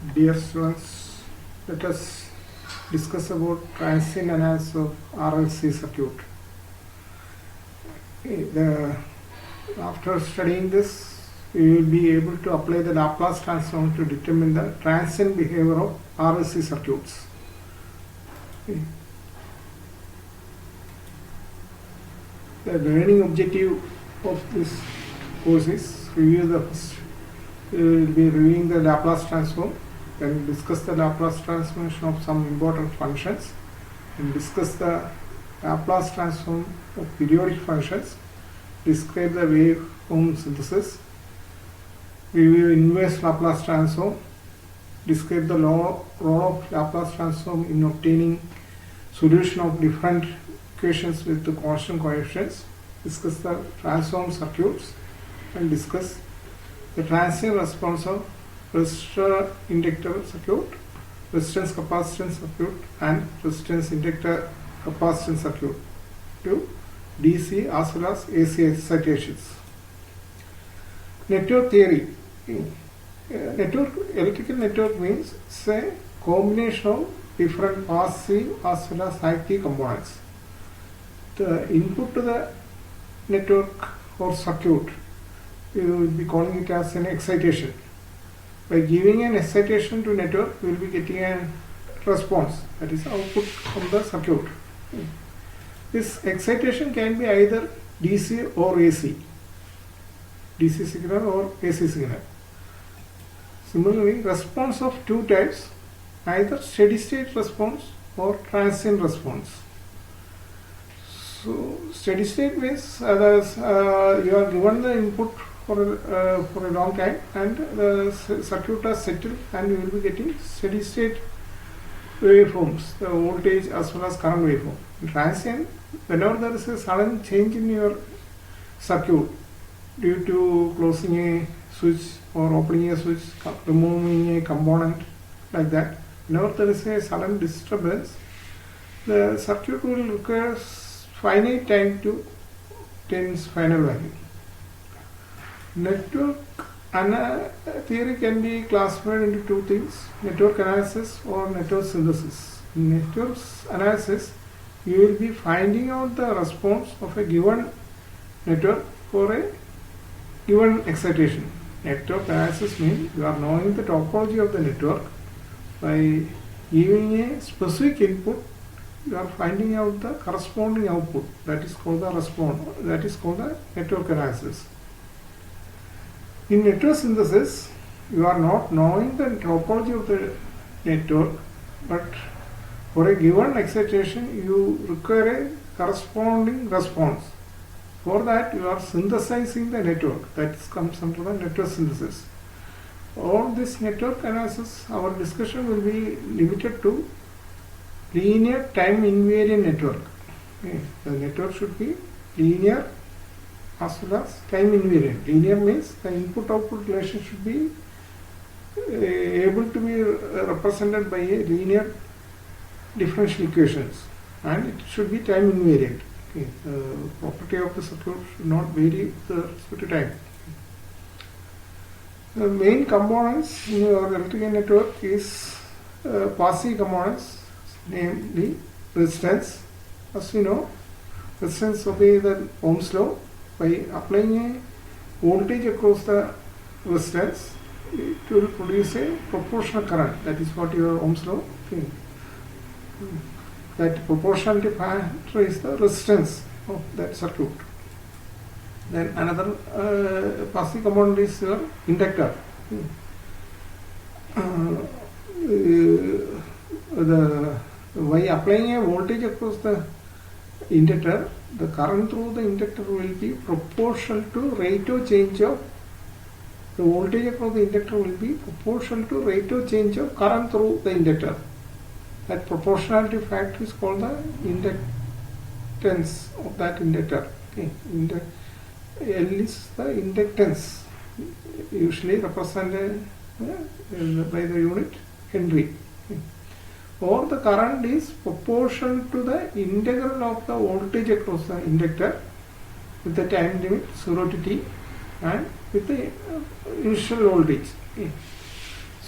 Dear students, let us discuss about transient analysis of RLC circuit. After studying this, we will be able to apply the Laplace transform to determine the transient behavior of RLC circuits. The learning objective of this course is review the first. We will be reviewing the Laplace transform, then discuss the Laplace transformation of some important functions, and discuss the Laplace transform of periodic functions, describe the waveform synthesis, review inverse Laplace transform, describe the role of Laplace transform in obtaining solution of different equations with the constant coefficients, discuss the transform circuits, and discuss the transient response of resistor inductor circuit, resistance capacitance circuit, and resistance inductor capacitance circuit to DC as well as AC excitations. Network theory. Electrical network means a combination of different passive as well as active components. The input to the network or circuit, we will be calling it as an excitation. By giving an excitation to network, we will be getting a response, that is output from the circuit. This excitation can be either DC or AC, DC signal or AC signal. Similarly, response of two types, either steady state response or transient response. So steady state means you are given the input for a long time and the circuit has settled and you will be getting steady state waveforms, the voltage as well as current waveform. In transient, whenever there is a sudden change in your circuit due to closing a switch or opening a switch, removing a component like that, whenever there is a sudden disturbance, the circuit will require finite time to obtain its final value. Network theory can be classified into two things: network analysis or network synthesis. In network analysis, you will be finding out the response of a given network for a given excitation. Network analysis means you are knowing the topology of the network. By giving a specific input, you are finding out the corresponding output. That is called the response. That is called the network analysis. In network synthesis, you are not knowing the topology of the network, but for a given excitation, you require a corresponding response. For that, you are synthesizing the network. That comes under the network synthesis. All this network analysis, our discussion will be limited to linear time invariant network. Okay. The network should be linear as well as time invariant. Linear means the input-output relation should be able to be represented by a linear differential equations, and it should be time invariant. Okay. The property of the circuit should not vary with respect to time. The main components in your electrical network is passive components, namely resistance. As we know, resistance obeys the Ohm's law. By applying a voltage across the resistance, it will produce a proportional current. That is what your Ohm's law. Okay. That proportionality factor is the resistance of that circuit. Then another passive component is your inductor. By applying a voltage across the inductor, the current through the inductor will be proportional to rate of change of the voltage across the inductor will be proportional to rate of change of current through the inductor. That proportionality factor is called the inductance of that inductor. Okay. L is the inductance, usually represented by the unit Henry. Okay. Or the current is proportional to the integral of the voltage across the inductor with the time limit 0 to t and with the initial voltage. Okay.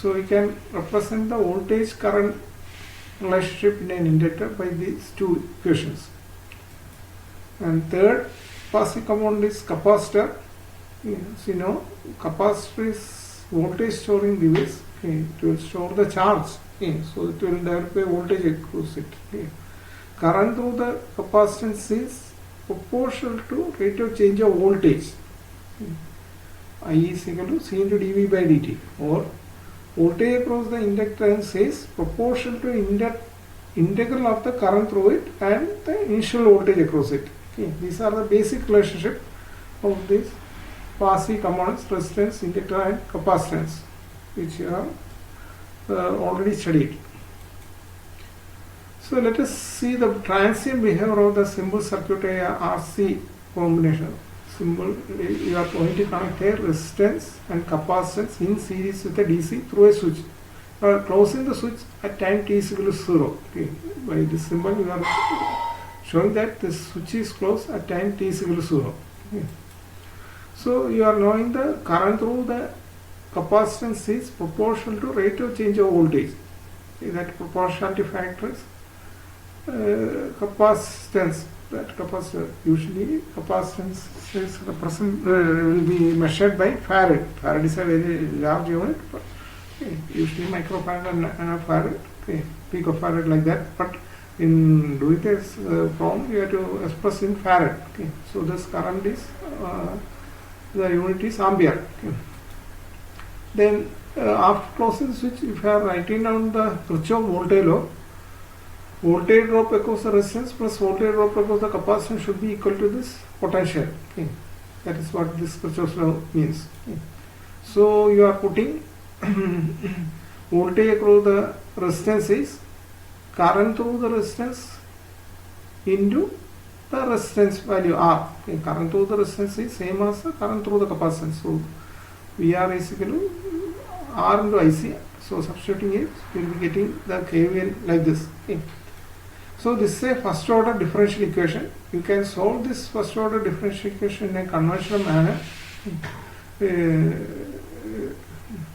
So we can represent the voltage current relationship in an inductor by these two equations. And third passive component is capacitor. Yes, you know, capacitor is voltage storing device. Okay, it will store the charge. Okay, so it will develop a voltage across it. Okay. Current through the capacitance is proportional to rate of change of voltage. Okay. I is equal to C into dV by dt, or voltage across the inductance is proportional to integral of the current through it and the initial voltage across it. Okay. These are the basic relationship of these passive components, resistance, inductor and capacitance, which you have already studied. So let us see the transient behavior of the simple circuit RC combination. Symbol, you are going to connect a resistance and capacitance in series with a DC through a switch. You are closing the switch at time t is equal to 0. Okay. By this symbol you are showing that this switch is closed at time t is equal to 0. Okay. So you are knowing the current through the capacitance is proportional to rate of change of voltage. Okay. That proportionality factor is capacitance. That capacitor, usually capacitance is will be measured by farad. Farad is a very large unit, but okay, usually microfarad and nanofarad, okay, picofarad like that. But in doing this problem, you have to express in farad. Okay, so this current is the unit is ampere. Okay. Then after closing the switch, if you are writing down the Kirchhoff voltage law, voltage drop across the resistance plus voltage drop across the capacitance should be equal to this potential. Okay. That is what this Kirchhoff's law means. Okay. So you are putting voltage across the resistance is current through the resistance into the resistance value R. Okay. Current through the resistance is same as the current through the capacitance. So VR is equal to R into IC. So substituting it, you will be getting the KVL like this. Okay. So this is a first order differential equation. You can solve this first order differential equation in a conventional manner.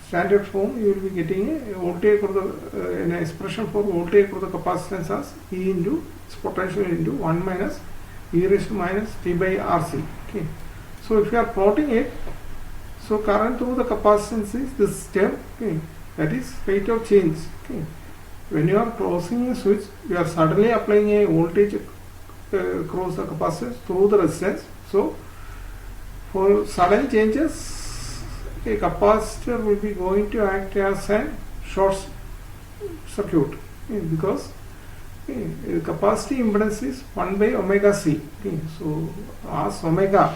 Standard form, you will be getting a voltage for the an expression for voltage for the capacitance as E into its potential into 1 minus e raised to minus t by RC. Okay. So if you are plotting it, so current through the capacitance is this term. Okay. That is rate of change. Okay. When you are closing a switch, you are suddenly applying a voltage across the capacitance through the resistance. So for sudden changes, a capacitor will be going to act as a short circuit, okay, because the capacity impedance is 1 by omega c. Okay. So as omega,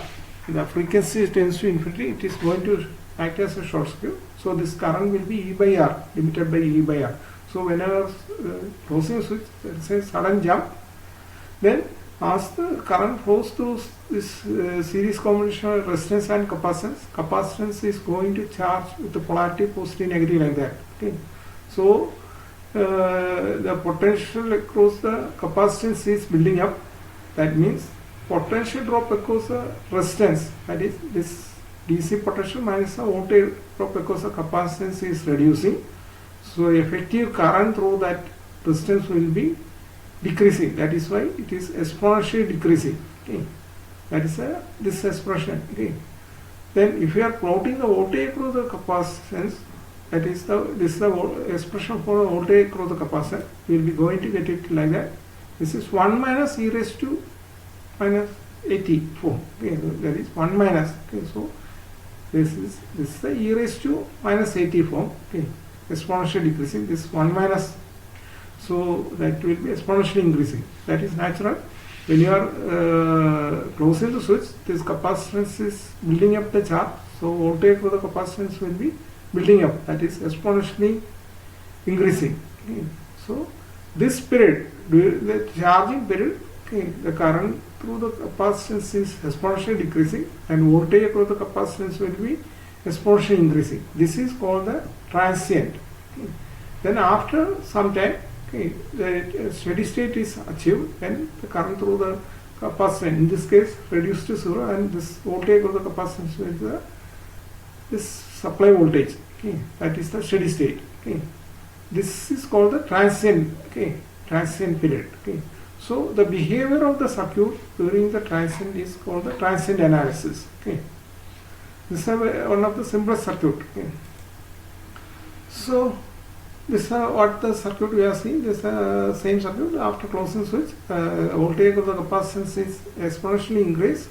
the frequency tends to infinity, it is going to act as a short circuit. So this current will be E by R, limited by E by R. So whenever closing a switch, there is a sudden jump. Then as the current flows through this series combination of resistance and capacitance, capacitance is going to charge with the polarity positive negative like that. Okay. So the potential across the capacitance is building up. That means potential drop across the resistance, that is this DC potential minus the voltage drop across the capacitance is reducing. So effective current through that resistance will be decreasing. That is why it is exponentially decreasing. Okay. That is this expression. Okay. Then if you are plotting the voltage across the capacitance, that is this is the expression for the voltage across the capacitor. We will be going to get it like that. This is 1 minus e raised to minus 80 form. Okay. That is 1 minus. Okay. So this is the e raised to minus 80 form. Okay. Exponentially decreasing, this 1 minus, so that will be exponentially increasing. That is natural. When you are closing the switch, this capacitance is building up the charge, so voltage for the capacitance will be building up, that is exponentially increasing. Okay. So this period, during the charging period, okay, the current through the capacitance is exponentially decreasing and voltage across the capacitance will be exponentially increasing. This is called the transient. Okay. Then after some time, okay, the steady state is achieved, then the current through the capacitor, in this case reduced to 0, and this voltage of the capacitance is this supply voltage. Okay, that is the steady state. Okay, this is called the transient. Okay, transient period. Okay, so the behavior of the circuit during the transient is called the transient analysis. Okay, this is one of the simplest circuit. Okay, so this is what the circuit we are seeing. This same circuit after closing switch, voltage of the capacitance is exponentially increased.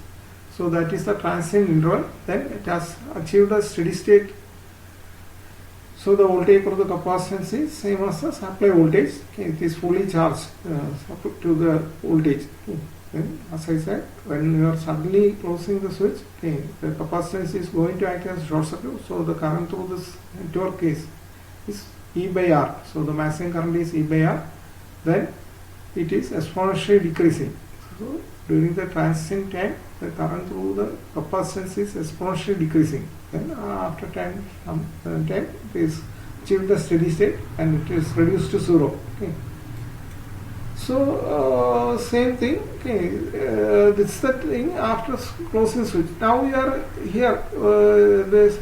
So that is the transient interval. Then it has achieved a steady state. So the voltage of the capacitance is same as the supply voltage. Okay, it is fully charged to the voltage. Okay. Then, as I said, when you are suddenly closing the switch, okay, the capacitance is going to act as short circuit. So the current through this network is E by R. So the maximum current is E by R. Then it is exponentially decreasing. So during the transient time, the current through the capacitance is exponentially decreasing. Then after time it is achieved the steady state and it is reduced to zero. Okay. So same thing. Okay, this is the thing after closing switch. Now we are here. This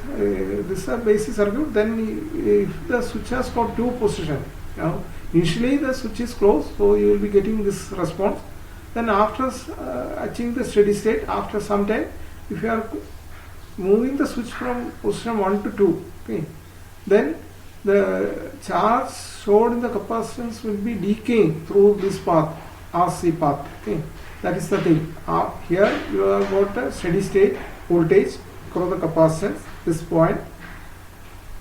is a basic circuit. Then if the switch has got two positions, now initially the switch is closed, so you will be getting this response. Then after achieving the steady state, after some time, if you are moving the switch from position 1 to 2, okay, then the charge stored in the capacitance will be decaying through this path, RC path. Okay, that is the thing. Here you have got a steady state voltage across the capacitance, this point.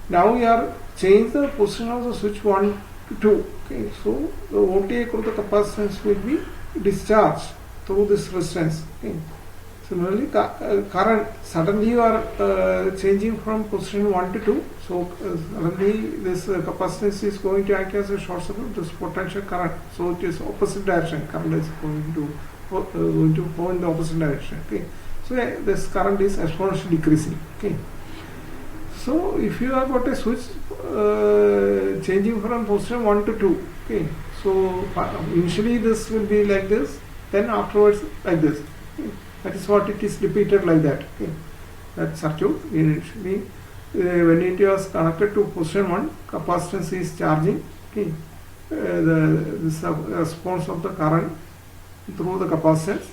Now we are changing the position of the switch 1 to 2. Okay, so the voltage across the capacitance will be discharged through this resistance. Okay. Similarly, current, suddenly you are changing from position 1 to 2. So suddenly this capacitance is going to act as a short circuit, this potential current. So it is opposite direction. Current is going to flow in the opposite direction. Okay. So this current is exponentially decreasing. Okay. So if you have got a switch changing from position 1 to 2, okay, so initially this will be like this, then afterwards like this. Okay. That is what it is repeated like that. Okay. That circuit initially when it was connected to position 1, capacitance is charging. Okay. This response of the current through the capacitance.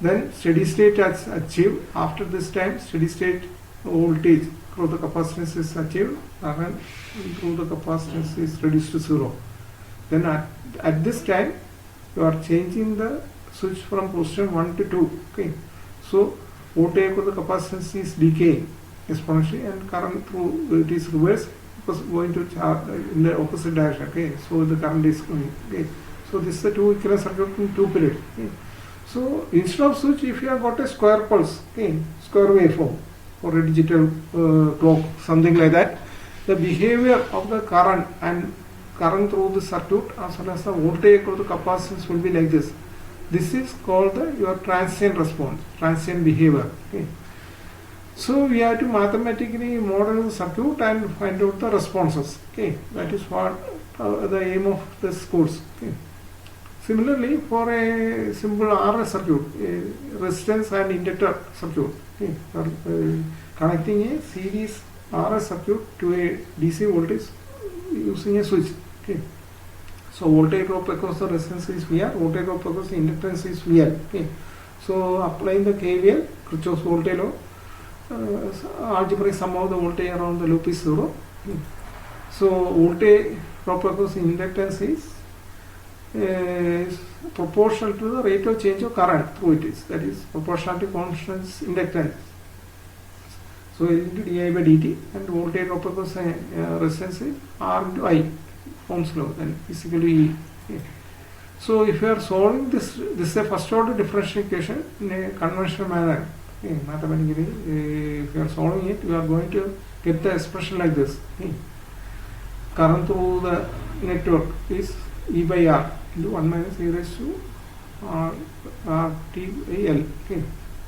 Then steady state has achieved. After this time, steady state voltage through the capacitance is achieved. Current through the capacitance is reduced to zero. Then at this time, you are changing the switch from position 1 to 2. Okay. So voltage of the capacitance is decaying exponentially and current through it is reversed going to charge in the opposite direction. Okay. So the current is going. Okay. So this is the two equivalent circuit in two periods. Okay. So instead of switch, if you have got a square pulse, okay, square waveform or a digital clock, something like that, the behavior of the current and current through the circuit as well as the voltage of the capacitance will be like this. This is called your transient response, transient behavior. Okay. So we have to mathematically model the circuit and find out the responses. Okay. That is what the aim of this course. Okay. Similarly, for a simple RS circuit, a resistance and inductor circuit, okay, connecting a series RS circuit to a DC voltage using a switch. Okay. So voltage drop across the resistance is VR, voltage drop across the inductance is VL. Okay. So applying the KVL, Kirchhoff's voltage law, algebraic sum of the voltage around the loop is 0. Okay. So voltage drop across the inductance is proportional to the rate of change of current through it is, that is proportionality constant's inductance. So L into di by dt and voltage drop across resistance is R into I, Ohm's law, then is equal to E. Okay. So if you are solving this is a first order differential equation in a conventional manner. Okay. Mathematically, if you are solving it, you are going to get the expression like this. Okay. Current through the network is E by R into 1 minus e raised to R T by L. Okay.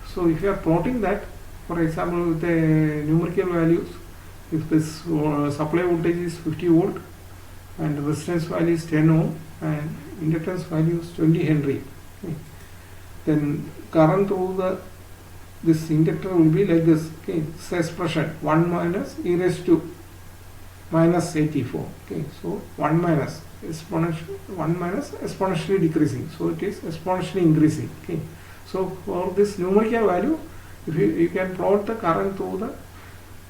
So if you are plotting that, for example, with the numerical values, if this supply voltage is 50 volt and resistance value is 10 ohm and inductance value is 20 Henry, okay, then current through this inductor will be like this. Okay, this expression 1 minus e raised to minus 84. Okay, so 1 minus exponentially decreasing, so it is exponentially increasing. Okay, so for this numerical value, if you can plot the current through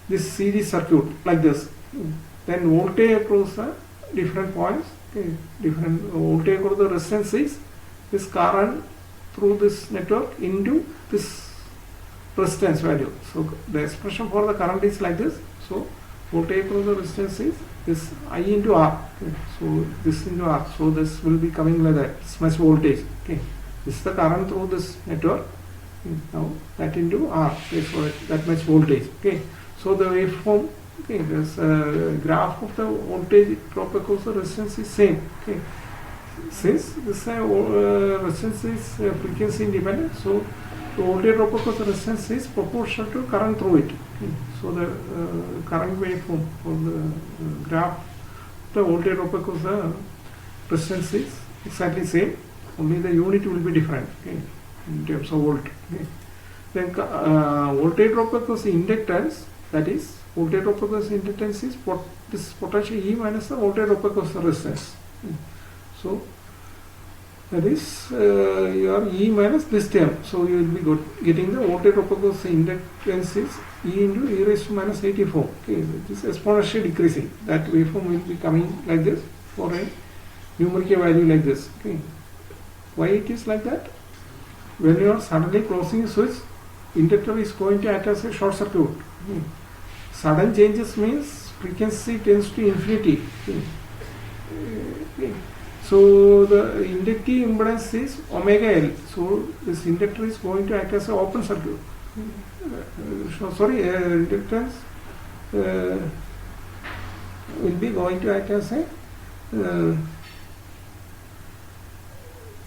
this series circuit like this, then voltage across the different points, okay, different voltage across the resistance is this current through this network into this resistance value. So the expression for the current is like this. So voltage across the resistance is this I into R. Okay. So this into R. So this will be coming like that. This much voltage. Okay. This is the current through this network. Okay. Now that into R. Okay. So that much voltage. Okay. So the waveform. Okay. This graph of the voltage drop across the resistance is same. Okay. Since this resistance is frequency independent, so the voltage drop across the resistance is proportional to current through it. Okay. So the current waveform for the graph, the voltage drop across the resistance is exactly same. Only the unit will be different. Okay, in terms of volt. Okay. Then voltage drop across the inductance, that is voltage drop across the inductance is this potential E minus the voltage drop across the resistance. Okay. So that is your E minus this term. So you will be getting the voltage drop across the inductance is E into e raised to minus 84. Okay, it is exponentially decreasing. That waveform will be coming like this for a numerical value like this. Okay, why it is like that? When you are suddenly closing a switch, inductor is going to act as a short circuit. Okay. Sudden changes means frequency tends to infinity. Okay. Okay. So the inductive impedance is omega L. So this inductor is going to act as an open circuit. Inductance will be going to act as a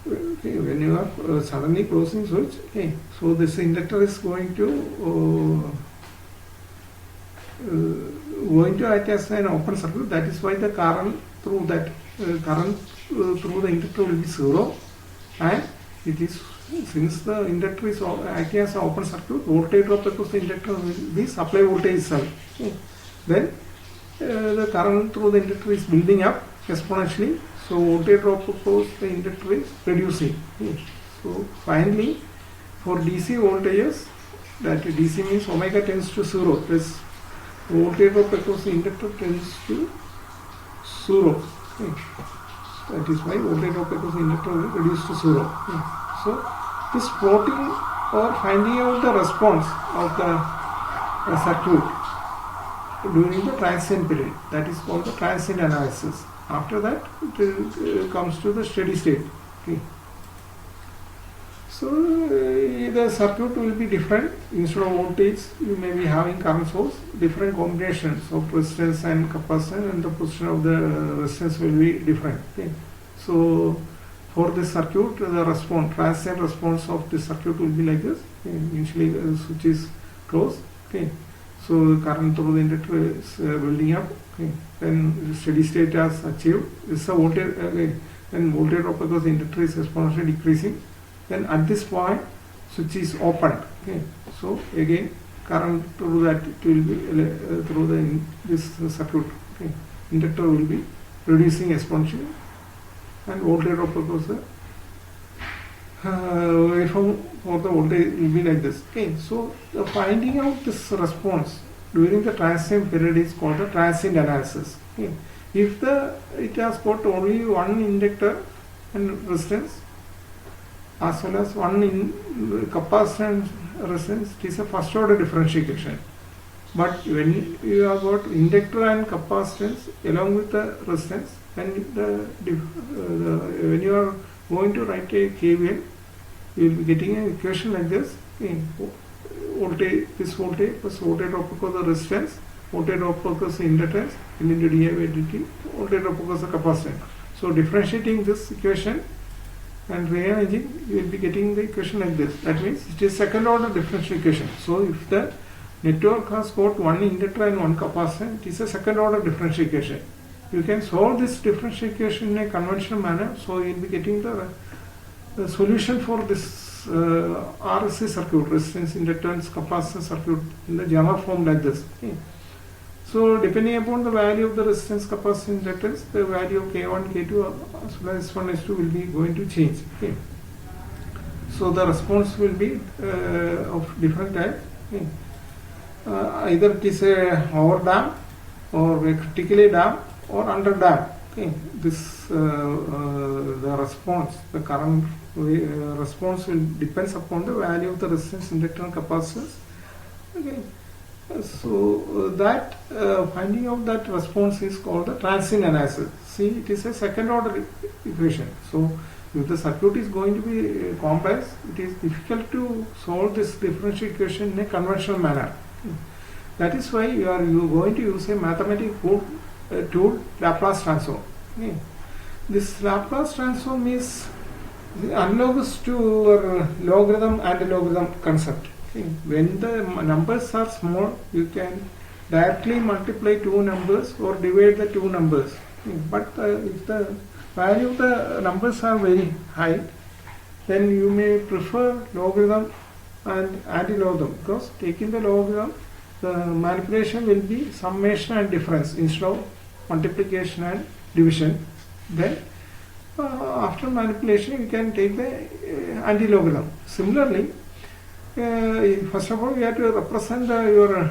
okay, when you are suddenly closing switch. Okay, so this inductor is going to act as an open circuit. That is why the current through that through the inductor will be 0, and it is, since the inductor is acting as an open circuit, voltage drop across the inductor will be supply voltage itself. Okay. Then the current through the inductor is building up exponentially, so voltage drop across the inductor is reducing. Okay. So finally, for DC voltages, that DC means omega tends to 0. This voltage drop across the inductor tends to 0. Okay. That is why voltage drop across the inductor will reduce to 0. Okay. So this plotting or finding out the response of the circuit during the transient period, that is called the transient analysis. After that, it comes to the steady state. Okay. So the circuit will be different. Instead of voltage, you may be having current source. Different combinations of resistance and capacitance, and the position of the resistance will be different. Okay. So for this circuit, the response, transient response of this circuit will be like this. Okay. Initially, the switch is closed. Okay. So the current through the inductor is building up. Okay. Then steady state has achieved. This is a voltage. Then voltage drop because the inductor is exponentially decreasing. Then at this point, switch is opened. Okay. So again, current through that it will be through this circuit. Okay. Inductor will be reducing exponentially, and voltage drop across the waveform for the voltage will be like this. Okay. So the finding out this response during the transient period is called the transient analysis. Okay. If it has got only one inductor and resistance, as well as one in capacitance resistance, it is a first order differential equation. But when you have got inductor and capacitance along with the resistance, then when you are going to write a KVL, you will be getting an equation like this. Okay. Voltage, this voltage plus voltage drop across the resistance, voltage drop across the inductance, L into dI by dt, voltage drop across the capacitance. So differentiating this equation and rearranging, you will be getting the equation like this. That means it is second order differential equation. So if the network has got one inductor and one capacitor, it is a second order differential equation. You can solve this differential equation in a conventional manner. So you will be getting the solution for this RC circuit, resistance, inductance, capacitor circuit, in the general form like this. Okay. So depending upon the value of the resistance, capacitance, inductance, the value of K1, K2 as well as S1, S2 will be going to change. Okay. So the response will be of different type. Okay. Either it is a over damped or a critically damped or under damped. Okay. This the response, the current response will depends upon the value of the resistance, inductance, capacitance. Okay. So that finding out that response is called the transient analysis. See, it is a second order equation. So if the circuit is going to be complex, it is difficult to solve this differential equation in a conventional manner. That is why you are going to use a mathematical tool, Laplace transform. Okay. This Laplace transform is analogous to logarithm and logarithm concept. Okay. When the numbers are small, you can directly multiply two numbers or divide the two numbers. Okay. But if the value of the numbers are very high, then you may prefer logarithm and anti-logarithm, because taking the logarithm, the manipulation will be summation and difference instead of multiplication and division. Then after manipulation, you can take the anti-logarithm. Similarly, first of all, you have to represent your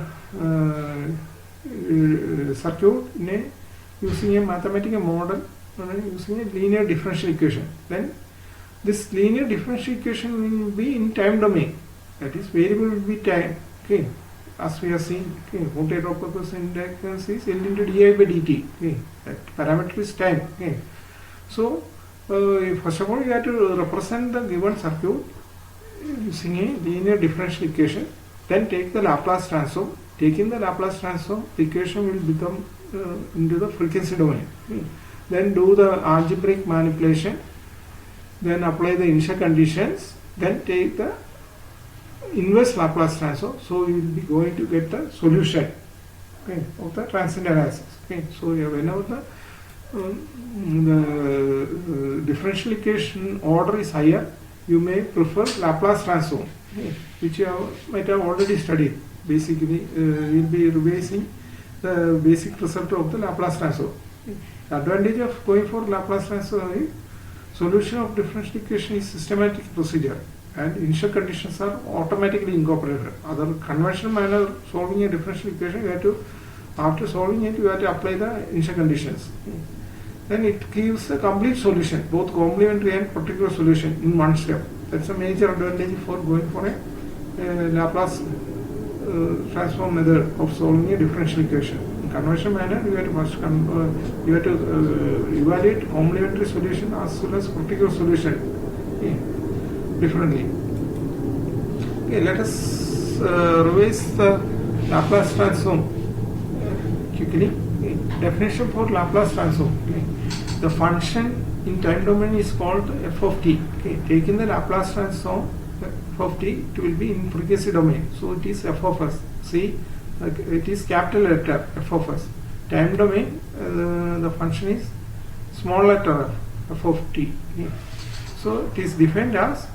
circuit using a mathematical model, using a linear differential equation. Then this linear differential equation will be in time domain. That is, variable will be time. Okay, as we have seen, okay, voltage drop occurs inductance is L into di by dt. Okay, that parameter is time. Okay, so first of all, you have to represent the given circuit using a linear differential equation. Then take the Laplace transform. Taking the Laplace transform, the equation will become into the frequency domain. Okay. Then do the algebraic manipulation. Then apply the initial conditions. Then take the inverse Laplace transform. So you will be going to get the solution, okay, of the transient analysis. Okay. So whenever the differential equation order is higher, you may prefer Laplace transform, okay, which you might have already studied. Basically, we will be revising the basic result of the Laplace transform. Okay. The advantage of going for Laplace transform is solution of differential equation is systematic procedure, and initial conditions are automatically incorporated. Other conventional manner solving a differential equation, you have to, after solving it, you have to apply the initial conditions. Okay. Then it gives a complete solution, both complementary and particular solution in one step. That's a major advantage for going for a Laplace transform method of solving a differential equation. In conventional manner, you have to first evaluate complementary solution as well as particular solution, okay, differently. Okay, let us revise the Laplace transform quickly. Okay. Definition for Laplace transform. Okay. The function in time domain is called f of t. Okay. Taking the Laplace transform f of t, it will be in frequency domain. So it is f of s. See, it is capital letter f of s. Time domain, the function is small letter f of t. Okay. So it is defined as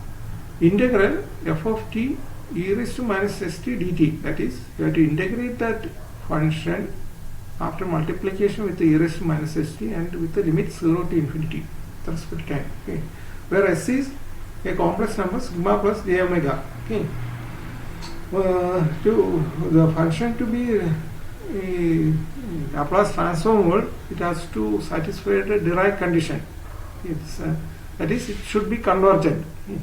integral f of t e raised to minus st dt. That is, you have to integrate that function after multiplication with the e raised to minus st and with the limit 0 to infinity with respect to time. Okay. Where s is a complex number sigma plus j omega. Okay. To the function to be Laplace transformable, it has to satisfy the Dirac condition. That is, it should be convergent. Okay.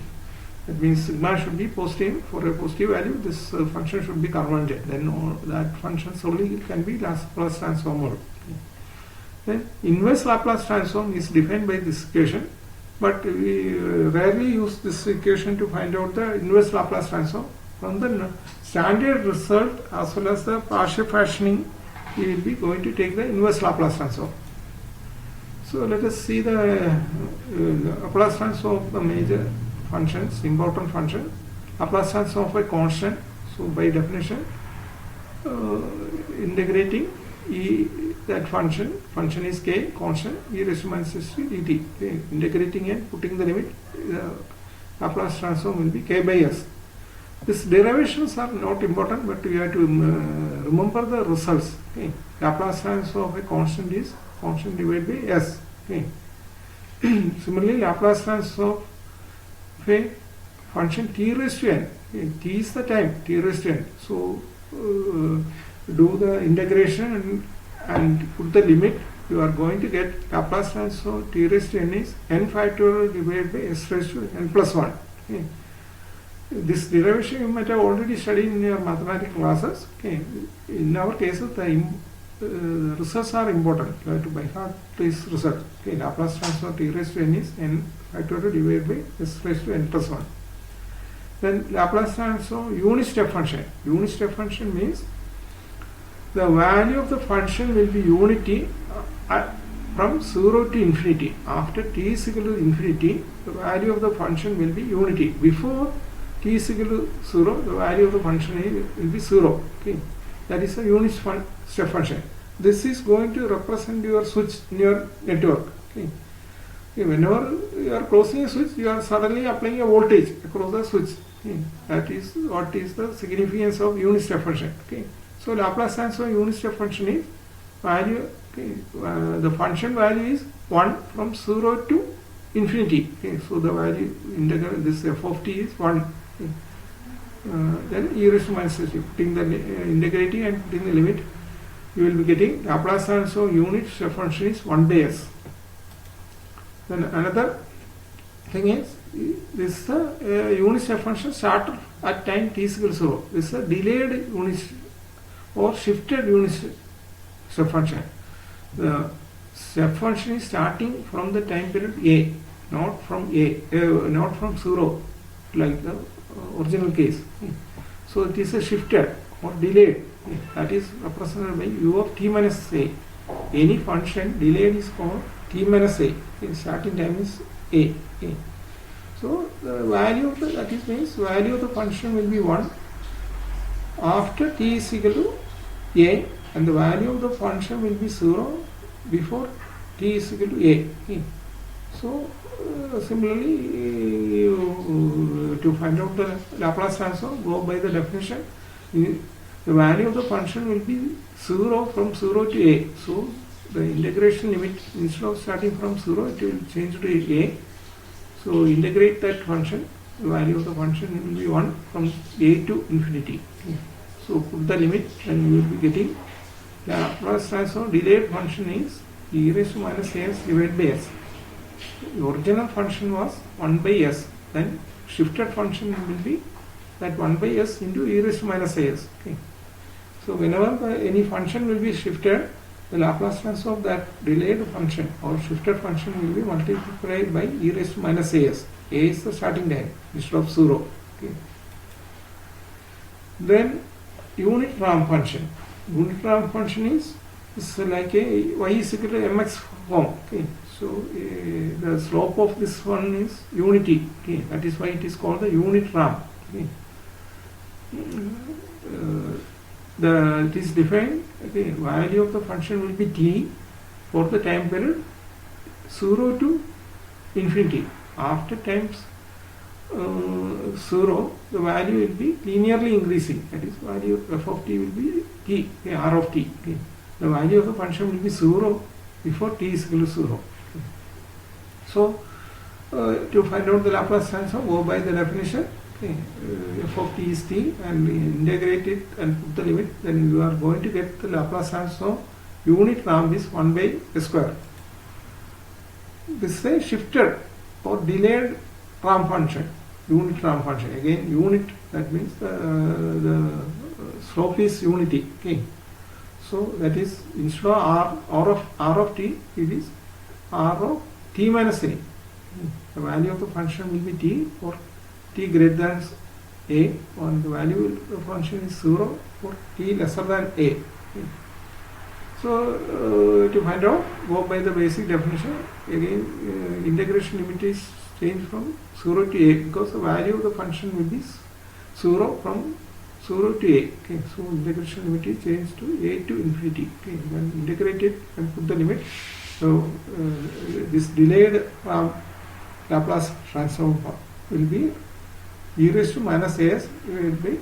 That means sigma should be positive. For a positive value, this function should be convergent. Then that function solely can be Laplace transformable. Okay. Then inverse Laplace transform is defined by this equation, but we rarely use this equation to find out the inverse Laplace transform. From the standard result as well as the partial fractioning, we will be going to take the inverse Laplace transform. So let us see the Laplace transform of the major functions, important function. Laplace transform of a constant. So by definition, integrating that function is k, constant, e raised to minus st dt. Okay. Integrating and putting the limit, Laplace transform will be k by s. These derivations are not important, but you have to remember the results. Okay. Laplace transform of a constant is constant divided by s. Okay. Similarly, Laplace transform of a function t raised to n. Okay. T is the time, t raised to n. So do the integration and put the limit. You are going to get Laplace transform t raised to n is n factorial divided by s raised to n plus 1. Okay. This derivation you might have already studied in your mathematics classes. Okay. In our cases, the results are important. You have to by heart this result. Okay. Laplace transform t raised to n is n factorial divided by s raised to n plus 1. Then Laplace transform unit step function. Unit step function means the value of the function will be unity from 0 to infinity. After t is equal to infinity, the value of the function will be unity. Before t is equal to 0, the value of the function will be 0. Okay. That is a unit step function. This is going to represent your switch in your network. Okay. Okay. Whenever you are closing a switch, you are suddenly applying a voltage across the switch. Okay. That is what is the significance of unit step function. Okay. So Laplace transform unit step function is value. Okay. The function value is 1 from 0 to infinity. Okay. So the value integral this f of t is 1. Okay. Then e raised to minus s, putting the integrating and putting the limit, you will be getting Laplace transform unit step function is 1 by s. Then another thing is this is the unit step function started at time t is equal to 0. This is a delayed unit or shifted unit step function. The step function is starting from the time period a, not from not from 0 like the original case. So it is a shifted or delayed. That is represented by u of t minus a. Any function delayed is called t minus a. Starting time is a. So the value of that is means value of the function will be 1 after t is equal to a, and the value of the function will be 0 before t is equal to a. So similarly, to find out the Laplace transform, go by the definition. The value of the function will be 0 from 0 to a. So the integration limit, instead of starting from 0, it will change to a. So integrate that function. The value of the function will be 1 from a to infinity. So put the limit and you will be getting the Laplace transform delayed function is e raised to minus as divided by s. The original function was 1 by s. Then shifted function will be that 1 by s into e raised to minus as. Okay. So whenever any function will be shifted, the Laplace transform of that delayed function or shifted function will be multiplied by e raised to minus as. A is the starting time instead of 0. Okay. Then unit ramp function. Unit ramp function is like a y is equal to mx form. Okay. So the slope of this one is unity. Okay. That is why it is called the unit ramp. Okay. It is defined. Okay. Value of the function will be t for the time period 0 to infinity. After times 0, the value will be linearly increasing. That is, value f of t will be t, okay, r of t. Okay. The value of the function will be 0 before t is equal to 0. Okay. So, to find out the Laplace transform, go by the definition. Okay. F of t is t, and integrate it and put the limit. Then you are going to get the Laplace transform. Unit ramp is 1 by s square. This is a shifted or delayed ramp function. Unit ramp function. Again, unit, that means the slope is unity. Okay. So that is instead of r of t, it is r of t minus a. The value of the function will be t for t greater than a, and the value of the function is 0 for t lesser than a. Okay. So to find out, go by the basic definition. Again, integration limit is changed from 0 to a because the value of the function will be 0 from 0 to a. Okay. So integration limit is changed to a to infinity. Okay. When integrated and put the limit, so this delayed Laplace transform will be e raised to minus as divided by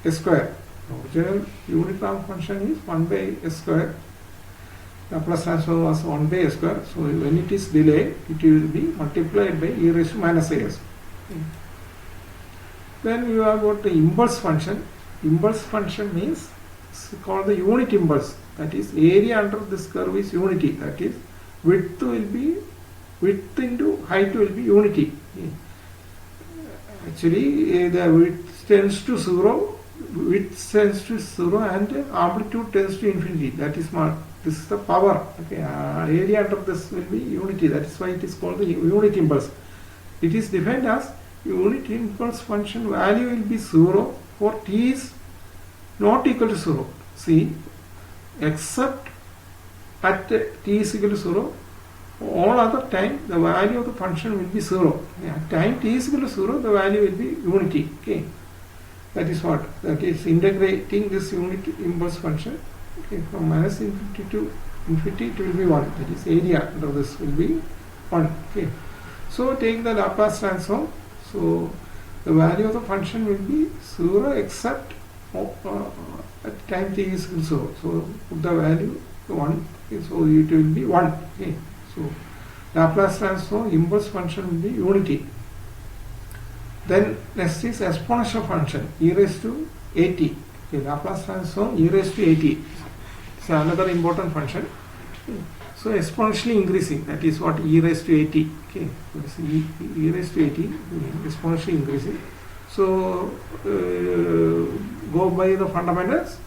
s square. The original unit ramp function is 1 by s square. Laplace transform was 1 by s square. So when it is delayed, it will be multiplied by e raised to minus as. Then you have got the impulse function. Impulse function means it's called the unit impulse. That is, area under this curve is unity. That is, width into height will be unity. Actually, the width tends to 0, and amplitude tends to infinity. That is this is the power. Okay, area under this will be unity. That is why it is called the unit impulse. It is defined as unit impulse function value will be 0 for t is not equal to 0. See, except at t is equal to 0, all other time the value of the function will be 0. At time t is equal to 0, the value will be unity. Okay, that is what, that is integrating this unit impulse function. Okay, from minus infinity to infinity it will be 1. That is, area under this will be 1. Okay, so take the Laplace transform. So the value of the function will be 0 except at time t is equal to 0. So put the value 1. Okay, so it will be 1. Okay, so Laplace transform impulse function will be unity. Then next is exponential function e raised to at. Okay, Laplace transform e raised to at. It's another important function. Okay. So exponentially increasing, that is what e raised to at. Okay, so e raised to at, exponentially increasing. So go by the fundamentals.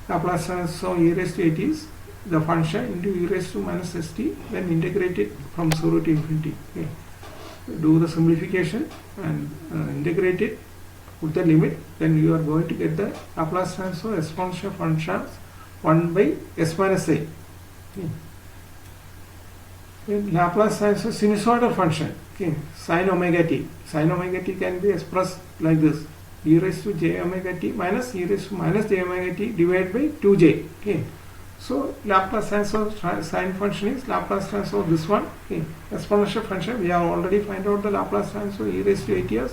Laplace transform e raised to at is the function into e raised to minus st, then integrate it from 0 to infinity. Okay. Do the simplification and integrate it, put the limit, then you are going to get the Laplace transform exponential functions 1 by s minus a. Okay. Laplace transform sinusoidal function, okay, sin omega t. Sin omega t can be expressed like this: e raised to j omega t minus e raised to minus j omega t divided by 2j. Okay, so Laplace transform sin function is Laplace transform this one. Okay, exponential function we have already find out the Laplace transform e raised to at as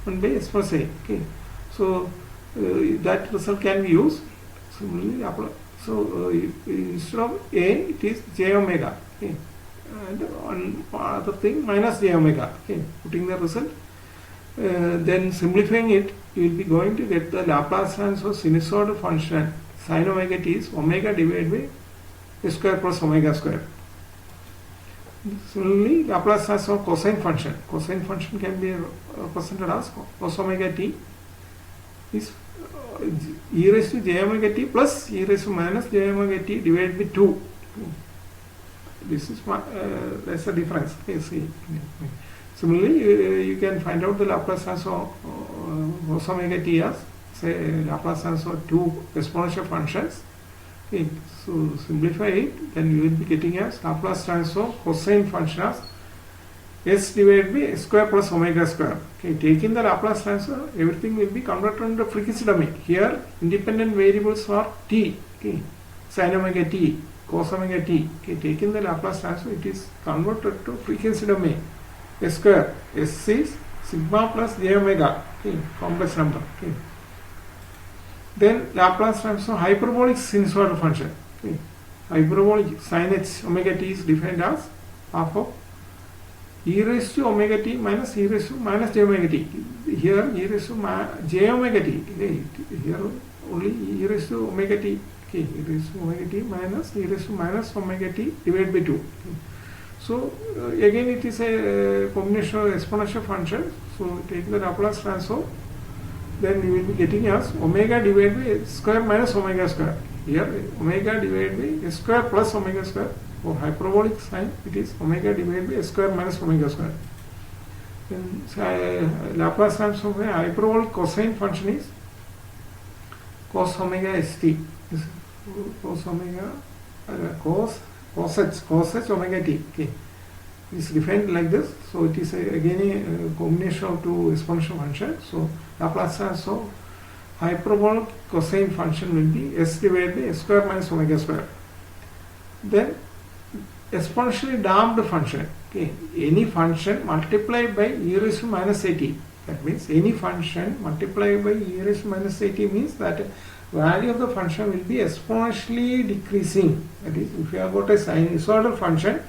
1 by s plus a. Okay, so that result can be used. Similarly, instead of a, it is j omega. Okay. And one other thing minus j omega. Okay, putting the result, then simplifying it, you will be going to get the Laplace transform sinusoidal function sin omega t is omega divided by s square plus omega square. Similarly, Laplace transform cosine function. Cosine function can be represented as cos omega t is e raised to j omega t plus e raised to minus j omega t divided by 2. This is that's the difference. Okay, see. Similarly, you can find out the Laplace transform cos omega t as, say, Laplace transform 2 exponential functions. Okay, so simplify it, then you will be getting as Laplace transform cosine function as s divided by s square plus omega square. Okay, taking the Laplace transform, everything will be converted into frequency domain. Here, independent variables are t. Okay, sin omega t, cos omega t. Okay, taking the Laplace transform, it is converted to frequency domain. S square, S is sigma plus j omega. Okay, complex number. Okay. Then Laplace transform hyperbolic sinusoidal function. Okay. Hyperbolic sin h omega t is defined as half of e raised to omega t minus e raised to minus j omega t. Here e raised to j omega t. Okay. Here only e raised to omega t. Okay, e raised to omega t minus e raised to minus omega t divided by 2. Okay. So again it is a combination of exponential function. So take the Laplace transform, then you will be getting as omega divided by s square minus omega square. Here omega divided by s square plus omega square. For hyperbolic sign, it is omega divided by s square minus omega square. Then Laplace transform for hyperbolic cosine function is cos omega st. Cos omega cos h omega t. Okay, it is defined like this. So it is again a combination of two exponential functions. So Laplace transform hyperbolic cosine function will be s divided by s square minus omega square. Then exponentially damped function. Okay, any function multiplied by e raised to minus at, That means any function multiplied by e raised to minus at means that value of the function will be exponentially decreasing. That is, if you have got a sinusoidal function,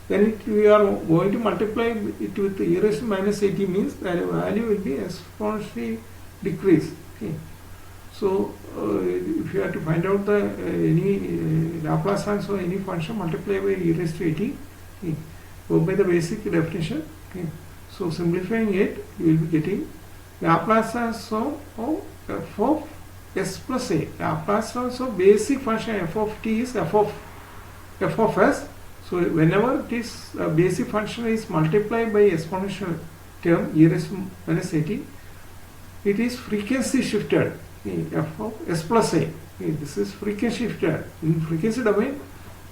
then we are going to multiply it with e raised to minus at means that value will be exponentially decreased. Okay. So if you have to find out the any Laplace transform any function multiplied by e raised to at, okay, go by the basic definition. Okay. So simplifying it, you will be getting Laplace transform of f of s plus a. Laplace transform basic function f of t is f of s. So whenever this basic function is multiplied by exponential term e raised to minus at, it is frequency shifted. Okay, f of s plus a. Okay, this is frequency shifted. In frequency domain,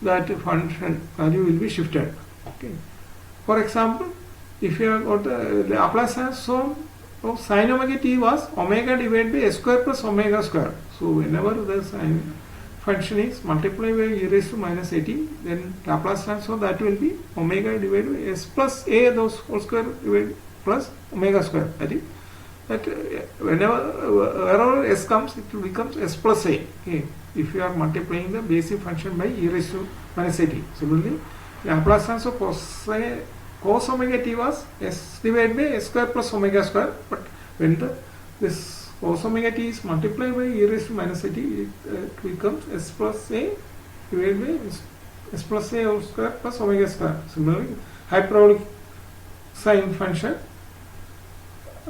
that function value will be shifted. Okay. For example, if you have got the Laplace transform of sin omega t was omega divided by s square plus omega square. So whenever the sin function is multiplied by e raised to minus at, then Laplace transform that will be omega divided by s plus a those whole square divided plus omega square. That is that wherever s comes, it becomes s plus a. Okay. If you are multiplying the basic function by e raised to minus at. Similarly, Laplace transform cos omega t was s divided by s square plus omega square. But when this cos omega t is multiplied by e raised to minus at, it becomes s plus a divided by s plus a whole square plus omega square. Similarly, hyperbolic sine function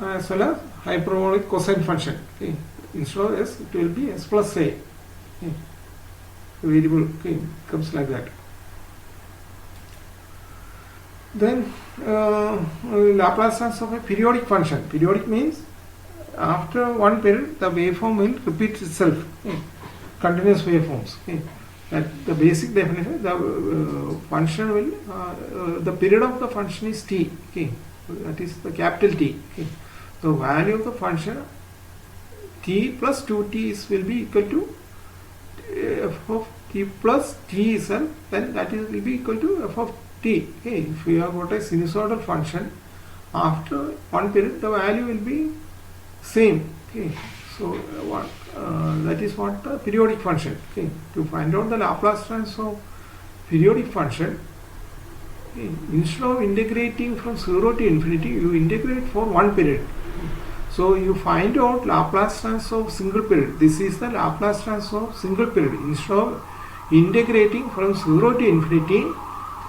as well as hyperbolic cosine function. Okay. Instead of s, it will be s plus a. Okay. Variable, okay, comes like that. Then Laplace transform of a periodic function. Periodic means after one period the waveform will repeat itself. Okay. Continuous waveforms. Okay. That the basic definition, the function will the period of the function is t. Okay. That is the capital T. Okay. The value of the function t plus 2t will be equal to f of t plus t itself, then that is will be equal to f of t. Okay. If we have got a sinusoidal function, after one period the value will be same. Okay. So that is what the periodic function. Okay. To find out the Laplace transform of periodic function, okay, instead of integrating from 0 to infinity, you integrate for one period. So you find out Laplace transform of single period. This is the Laplace transform of single period. Instead of integrating from 0 to infinity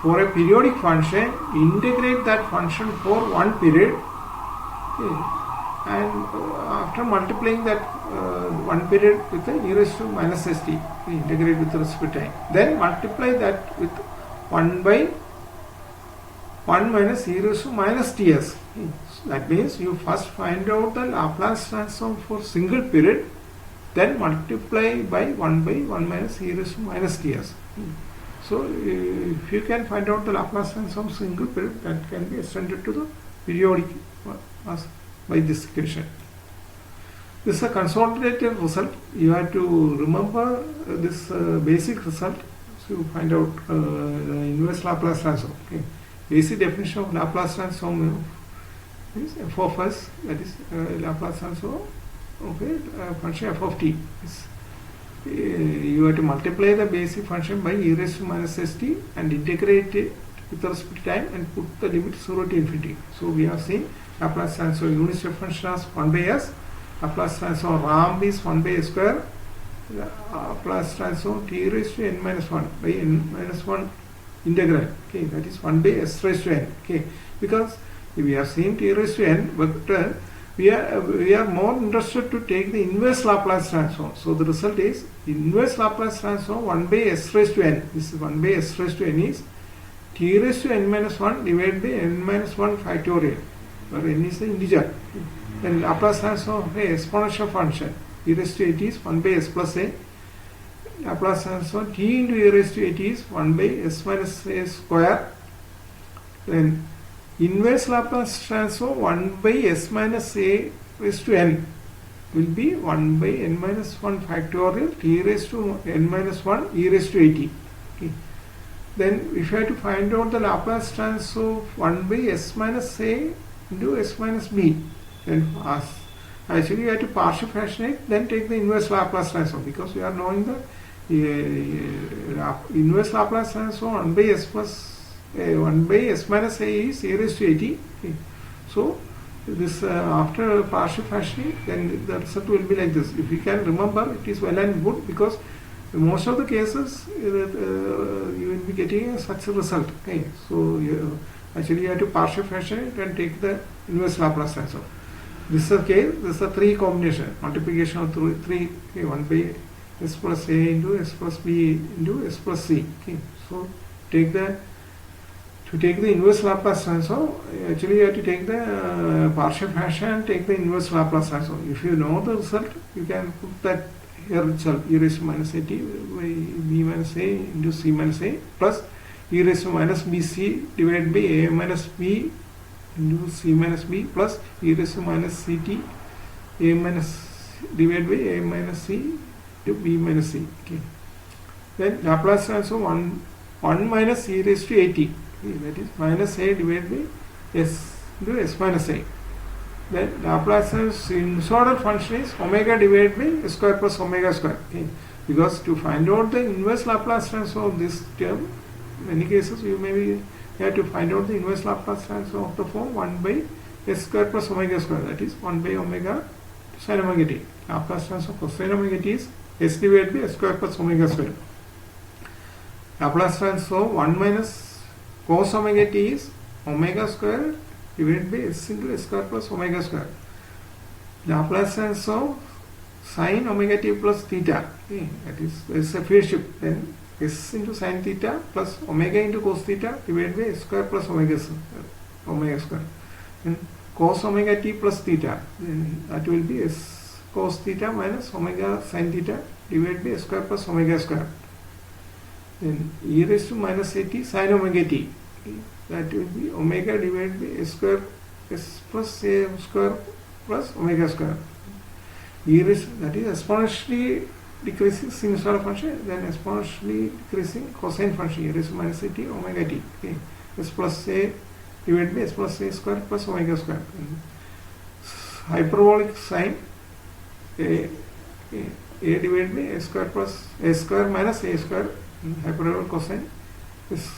for a periodic function, integrate that function for one period. Okay. And after multiplying that one period with the e raised to minus st, we integrate with respect to time. Then multiply that with 1 by 1 minus e raised to minus ts. So that means you first find out the Laplace transform for single period, then multiply by 1 minus e raised to minus ts. So if you can find out the Laplace transform single period, that can be extended to the periodic by this equation. This is a consolidated result. You have to remember this basic result. So you find out the inverse Laplace transform. Okay. Basic definition of Laplace transform is f of s, that is Laplace transform. Okay, function f of t. You have to multiply the basic function by e raised to minus st and integrate it with respect to time and put the limit 0 to infinity. So we have seen Laplace transform unit step function as 1 by s, Laplace transform ramp is 1 by s square, Laplace transform t raised to n minus 1 by n minus 1 integral. Okay, that is 1 by s raised to n. Okay, because we have seen t raised to n, but we are more interested to take the inverse Laplace transform. So the result is inverse Laplace transform 1 by s raised to n. This is 1 by s raised to n is t raised to n minus 1 divided by n minus 1 factorial, where n is the integer. Then Laplace transform of a exponential function e raised to at is 1 by s plus a. Laplace transform t into e raised to at is 1 by s minus a square. Then inverse Laplace transform 1 by s minus a raised to n will be 1 by n minus 1 factorial t raised to n minus 1 e raised to at. Okay. Then if you have to find out the Laplace transform of 1 by s minus a into s minus b. Then actually you have to partial fraction it, then take the inverse Laplace transform, because we are knowing the inverse Laplace transform 1 by s plus 1 by s minus a is e raised to 80. Okay. So this after partial fractioning, then the result will be like this. If you can remember, it is well and good, because most of the cases you will be getting such a result. Okay. So actually you have to partial fraction it and take the inverse Laplace transform. This is the case. This is the 3 combination, multiplication of 3 okay, 1 by s plus a into s plus b into s plus c. Okay. So to take the inverse Laplace transform, actually you have to take the partial fraction and take the inverse Laplace transform. If you know the result, you can put that here itself, e raised to minus at by b minus a into c minus a plus e raised to minus bc divided by a minus b into c minus b plus e raised to minus ct a minus divided by a minus c to b minus c. Okay. Then Laplace transform 1 minus e raised to 80. Okay, that is minus a divided by s into s minus a. Then Laplace sinusoidal function is omega divided by s square plus omega square. Okay. Because to find out the inverse Laplace transform of this term, in many cases you have to find out the inverse Laplace transform of the form 1 by s square plus omega square. That is 1 by omega sin omega t. Laplace transform for sin omega t is s divided by s square plus omega square. Laplace transform 1 minus cos omega t is omega square divided by s into s square plus omega square. Laplace transform sin omega t plus theta. Okay, that is a phase shift. Then s into sin theta plus omega into cos theta divided by s square plus omega square. And cos omega t plus theta, then that will be s cos theta minus omega sin theta divided by s square plus omega square. Then e raised to minus 80 sin omega t. Okay. That will be omega divided by s square s plus a square plus omega square. E raised, that is exponentially decreasing sinusoidal function, then exponentially decreasing cosine function, e raised to minus 80 omega t. Okay. S plus a divided by s plus a square plus omega square. And hyperbolic sine a divided by a square plus a square minus a square. Hyperbolic cosine is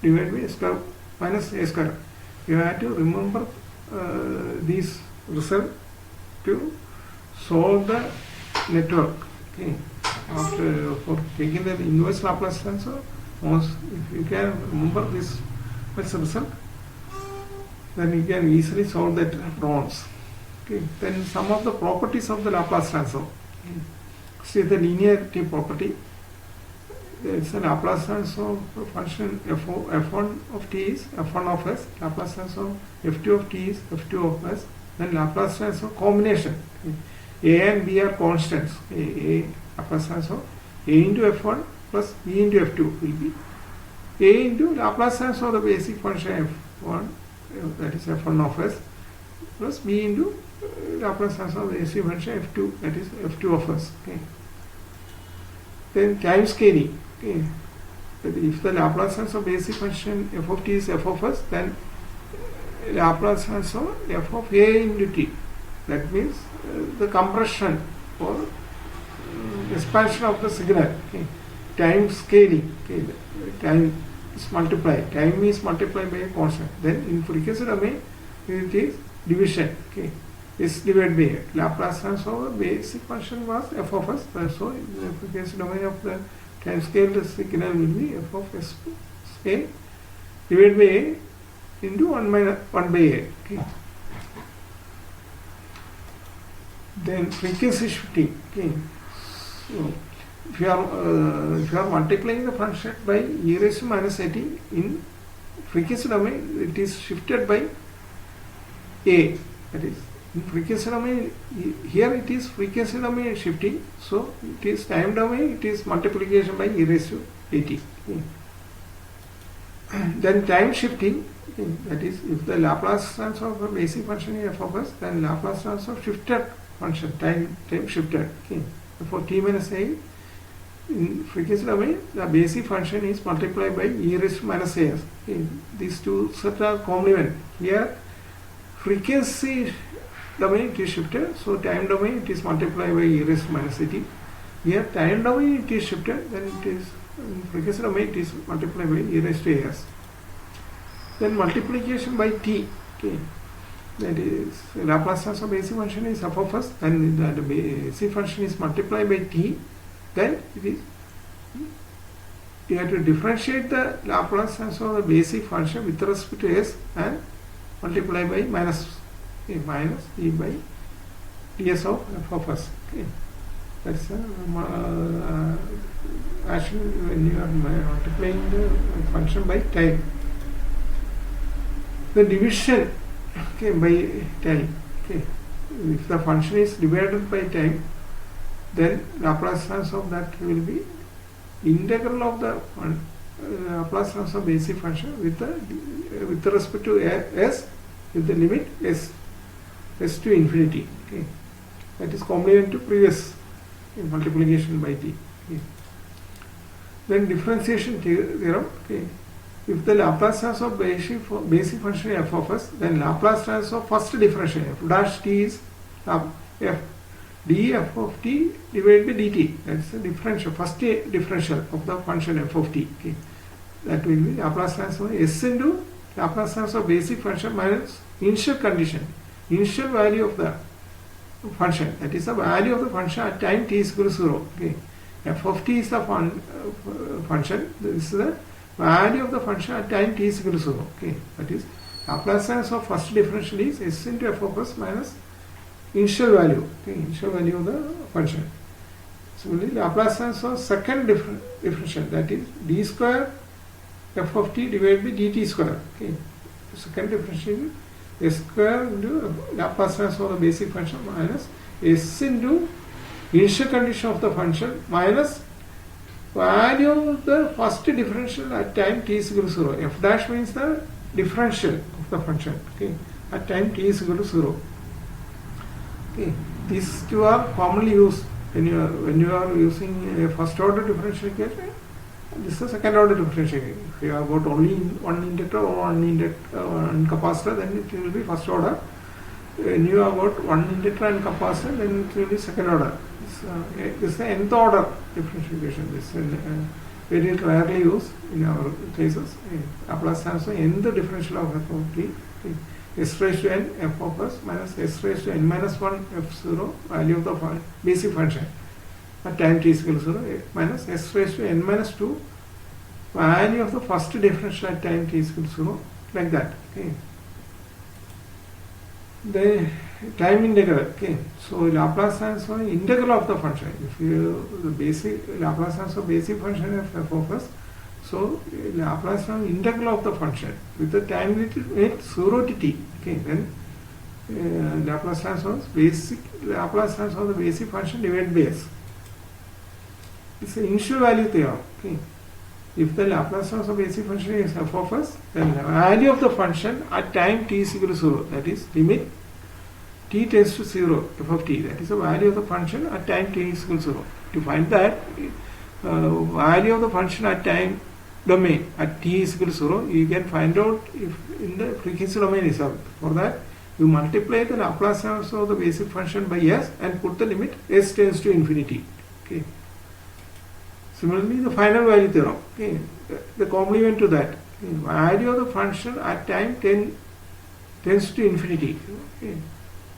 divided by a square minus a square. You have to remember these results to solve the network. Okay. After for taking the inverse Laplace transform, if you can remember this result, then you can easily solve that problems. Okay. Then some of the properties of the Laplace transform. Okay. See the linearity property. It's a Laplace transform function f1 of t is f1 of s, Laplace transform f2 of t is f2 of s, then Laplace transform combination. A and b are constants. A Laplace transform a into f1 plus b into f2 will be a into Laplace transform of the basic function f1, that is f1 of s, plus b into Laplace transform of the basic function f2, that is f2 of s. Okay. Then time scaling. Okay. If the Laplace transform of basic function f of t is f of s, then Laplace transform f of a into t. That means the compression or expansion of the signal. Okay. Time scaling. Okay. Time is multiplied. Time is multiplied by a constant. Then in frequency domain it is division. Okay. S divided by a. Laplace transform of basic function was f of s. So in the frequency domain of the time scale, the signal will be f of s a divided by a into 1 by a. Okay. Then frequency shifting. Okay. So if you are multiplying the function by e raised to minus 80 in frequency domain, it is shifted by a. That is, in frequency domain, here it is frequency domain shifting, so it is time domain, it is multiplication by e raised to 80. Okay. Then time shifting, okay, that is, if the Laplace transform of a basic function is f of s, then Laplace transform of shifted function, time shifted. Okay. For t minus a, in frequency domain, the basic function is multiplied by e raised to minus as. Okay. These two sets are complement. Here, frequency domain it is shifted, so time domain it is multiplied by e raised to minus t. Here time domain it is shifted, then it is in frequency domain it is multiplied by e raised to as. Then multiplication by t, okay, that is Laplace transform of basic function is f of s, and the basic function is multiplied by t, then it is, you have to differentiate the Laplace transform of the basic function with respect to s and multiply by minus e by ds of f of s. Okay, that's actually when you are multiplying the function by time. The division, okay, by time. Okay, if the function is divided by time, then Laplace transform of that will be integral of the Laplace transform of basic function with respect to s with the limit s to infinity. Okay, that is complement to previous multiplication by t. Okay. Then differentiation theorem. Okay, if the Laplace transform of basic function f of s, then Laplace transform of first differential f dash t is f df of t divided by dt. That's the differential, first differential of the function f of t. Okay, that will be Laplace transform s into Laplace transform of basic function minus initial condition, initial value of the function, that is the value of the function at time t is equal to 0. Okay, f of t is the function, this is the value of the function at time t is equal to 0. Okay, that is Laplace transform of first differential is s into f of s minus initial value, okay, initial value of the function. Similarly, Laplace transform of second differential, that is d square f of t divided by dt square. Okay, second differential is s square into Laplace transform of the basic function minus s into initial condition of the function minus value of the first differential at time t is equal to 0. F dash means the differential of the function, okay, at time t is equal to 0. Okay, these two are commonly used when you are using a first order differential equation. This is a second order differential equation. If you have got only one inductor or one capacitor, then it will be first order. When you have got one inductor and capacitor, then it will be second order. This is the nth order differential equation. This is very rarely used in our cases. Laplace transform nth differential of f of t, s raised to n f of s minus s raised to n minus 1 f0, value of the basic function at time t is equal to 0, minus s raised to n minus 2, value of the first differential at time t is equal to 0, like that. Okay, the time integral. Okay, so Laplace transform integral of the function. If you the basic Laplace transform basic function of f of s, so Laplace transform integral of the function with the time limit 0 to t. Okay, then Laplace transform Laplace transform the basic function divided by s. It's an initial value theorem. Okay, if the Laplace transform of basic function is f of s, then the value of the function at time t is equal to 0, that is limit t tends to 0 f of t, that is the value of the function at time t is equal to 0. To find that value of the function at time domain at t is equal to 0, you can find out if in the frequency domain itself. For that, you multiply the Laplace transform of the basic function by s and put the limit s tends to infinity. Okay. Similarly, the final value theorem. Okay, the complement to that, okay, value of the function at time tends to infinity. Okay,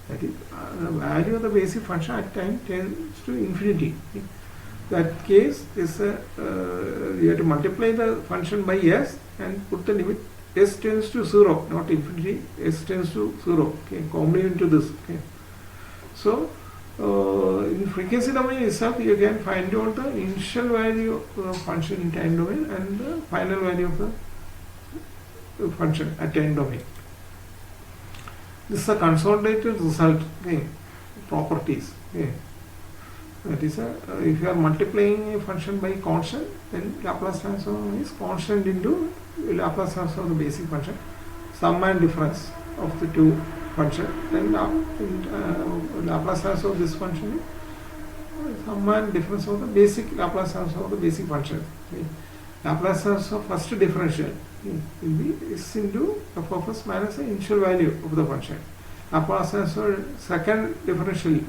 that is the value of the basic function at time tends to infinity. Okay. That case is you have to multiply the function by s and put the limit s tends to 0, not infinity, s tends to 0. Okay, complement to this. Okay, so in frequency domain itself, you can find out the initial value of the function in time domain and the final value of the function at time domain. This is a consolidated result. Okay, properties. Okay, that is if you are multiplying a function by constant, then Laplace transform is constant into Laplace transform of the basic function, sum and difference of the two function. Then Laplace transform of this function is sum and difference of the basic Laplace transform of the basic function. Okay. Laplace transform of first differential will be s into f of s minus the initial value of the function. Laplace transform second differential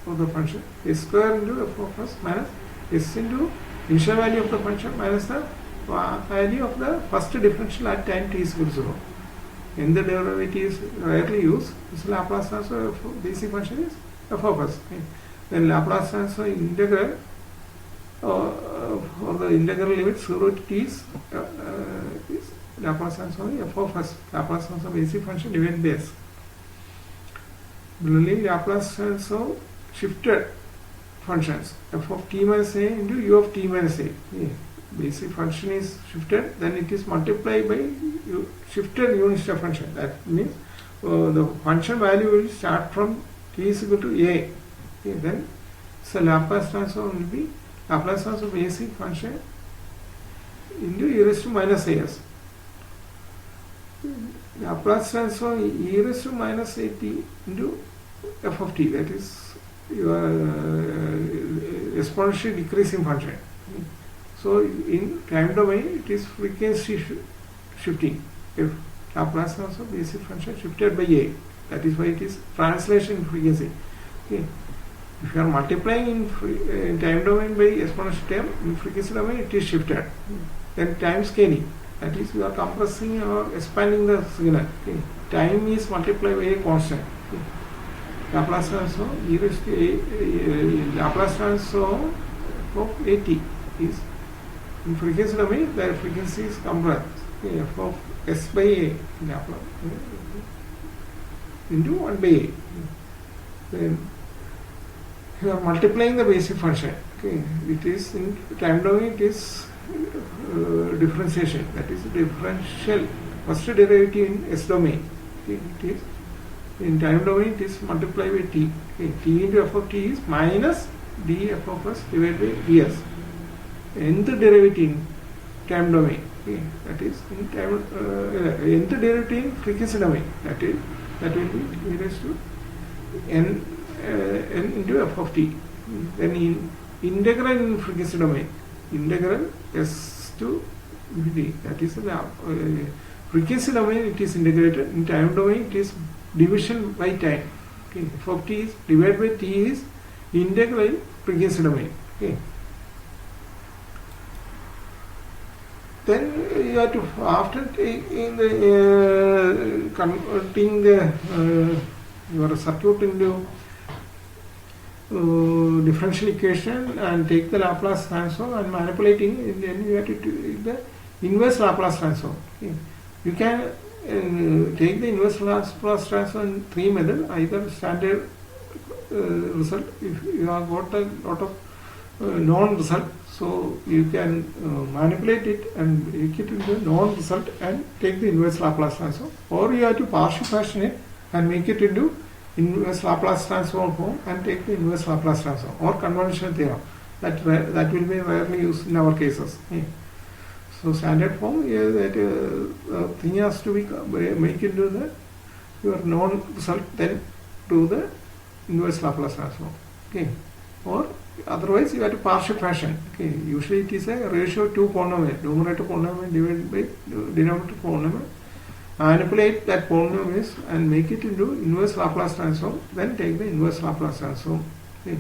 of the function s square into f of s minus s into initial value of the function minus the value of the first differential at time t is equal to 0. In the derivative is rarely used. This Laplace transform of basic function is f of s. Okay. Then Laplace transform integral for the integral limit 0 to t is Laplace transform f of s. Laplace transform basic function divided by s. Similarly, Laplace transform shifted functions f of t minus a into u of t minus a. Okay. Basic function is shifted, then it is multiplied by shifted unit step function. That means the function value will start from t is equal to a. Okay. Then so Laplace transform will be Laplace transform of basic function into e raised to minus as. Laplace transform e raised to minus at into f of t, that is your exponentially decreasing function. So in time domain it is frequency shifting. If Laplace transform basic function shifted by a, that is why it is translation frequency. Okay. If you are multiplying in time domain by exponential term, in frequency domain it is shifted. Then time scaling, that is you are compressing or expanding the signal. Okay. Time is multiplied by a constant. Okay. Laplace transform e raised to a Laplace transform of at is in frequency domain, the frequency is compressed. Okay. F of s by a into 1 by a. Then you are multiplying the basic function. Okay. It is in time domain, it is differentiation, that is differential first derivative in s domain. Okay. It is in time domain, it is multiplied by t. Okay. T into f of t is minus d f of s divided by ds. Nth derivative in time domain. Okay. That is in time nth derivative in frequency domain. That will be e raised to n into f of t. Then in integral in frequency domain, integral s to infinity, that is the frequency domain it is integrated. In time domain it is division by time. Okay. F of t is divided by t is integral in frequency domain. Okay. Then you have to, after taking the converting the your circuit into differential equation and take the Laplace transform and manipulating, and then you have to do the inverse Laplace transform. Okay. You can take the inverse Laplace transform in three methods. Either standard result, if you have got a lot of known result, so you can manipulate it and make it into known result and take the inverse Laplace transform, or you have to partial fraction it and make it into inverse Laplace transform form and take the inverse Laplace transform, or convolution theorem. That will be rarely used in our cases. Okay. So standard form is that thing has to be make into the your known result, then do the inverse Laplace transform. Okay. Or otherwise you have to partial fraction. Okay. Usually it is a ratio 2 polynomial, numerator polynomial divided by denominator polynomial. Manipulate that polynomial and make it into inverse Laplace transform, then take the inverse Laplace transform. Okay.